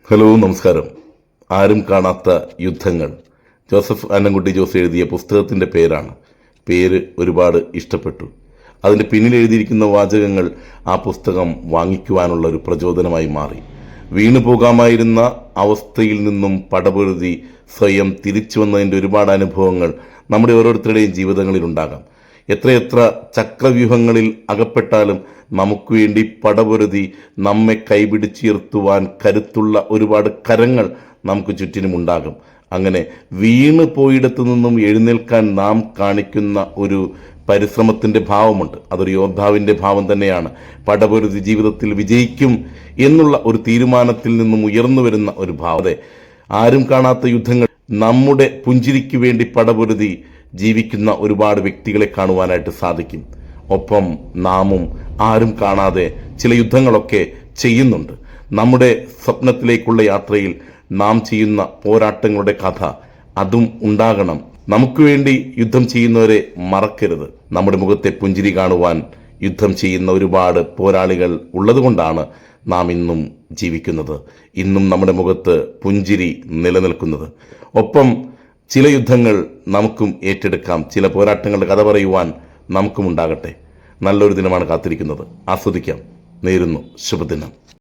Hello, നമസ്കാരം. ആരും കാണാത്ത യുദ്ധങ്ങൾ, ജോസഫ് അന്നംകുട്ടി ജോസ് എഴുതിയ പുസ്തകത്തിൻ്റെ പേരാണ്. പേര് ഒരുപാട് ഇഷ്ടപ്പെട്ടു. അതിൻ്റെ പിന്നിൽ എഴുതിയിരിക്കുന്ന വാചകങ്ങൾ ആ പുസ്തകം വാങ്ങിക്കുവാനുള്ള ഒരു പ്രചോദനമായി മാറി. വീണു പോകാമായിരുന്ന അവസ്ഥയിൽ നിന്നും പടപൊരുതി സ്വയം തിരിച്ചു വന്നതിൻ്റെ ഒരുപാട് അനുഭവങ്ങൾ നമ്മുടെ ഓരോരുത്തരുടെയും ജീവിതങ്ങളിൽ ഉണ്ടാകാം. എത്രയെത്ര ചക്രവ്യൂഹങ്ങളിൽ അകപ്പെട്ടാലും നമുക്ക് വേണ്ടി പടപൊരുതി നമ്മെ കൈപിടിച്ചുയർത്തുവാൻ കരുത്തുള്ള ഒരുപാട് കരങ്ങൾ നമുക്ക് ചുറ്റിനുമുണ്ടാകും. അങ്ങനെ വീണ് പോയിടത്തു നിന്നും എഴുന്നേൽക്കാൻ നാം കാണിക്കുന്ന ഒരു പരിശ്രമത്തിൻ്റെ ഭാവമുണ്ട്. അതൊരു യോദ്ധാവിൻ്റെ ഭാവം തന്നെയാണ്. പടപൊരുതി ജീവിതത്തിൽ വിജയിക്കും എന്നുള്ള ഒരു തീരുമാനത്തിൽ നിന്നും ഉയർന്നു വരുന്ന ഒരു ഭാവത്തെ ആരും കാണാത്ത യുദ്ധങ്ങൾ നമ്മുടെ പുഞ്ചിരിക്ക് വേണ്ടി പടപൊരുതി ജീവിക്കുന്ന ഒരുപാട് വ്യക്തികളെ കാണുവാനായിട്ട് സാധിക്കും. ഒപ്പം നാമും ആരും കാണാതെ ചില യുദ്ധങ്ങളൊക്കെ ചെയ്യുന്നുണ്ട്. നമ്മുടെ സ്വപ്നത്തിലേക്കുള്ള യാത്രയിൽ നാം ചെയ്യുന്ന പോരാട്ടങ്ങളുടെ കഥ അതും ഉണ്ടാകണം. നമുക്ക് വേണ്ടി യുദ്ധം ചെയ്യുന്നവരെ മറക്കരുത്. നമ്മുടെ മുഖത്തെ പുഞ്ചിരി കാണുവാൻ യുദ്ധം ചെയ്യുന്ന ഒരുപാട് പോരാളികൾ ഉള്ളതുകൊണ്ടാണ് നാം ഇന്നും ജീവിക്കുന്നത്, ഇന്നും നമ്മുടെ മുഖത്ത് പുഞ്ചിരി നിലനിൽക്കുന്നത്. ഒപ്പം ചില യുദ്ധങ്ങൾ നമുക്കും ഏറ്റെടുക്കാം. ചില പോരാട്ടങ്ങളുടെ കഥ പറയുവാൻ നമുക്കും ഉണ്ടാകട്ടെ. നല്ലൊരു ദിനമാണ് കാത്തിരിക്കുന്നത്. ആസ്വദിക്കാം. നേരുന്നു ശുഭദിനം.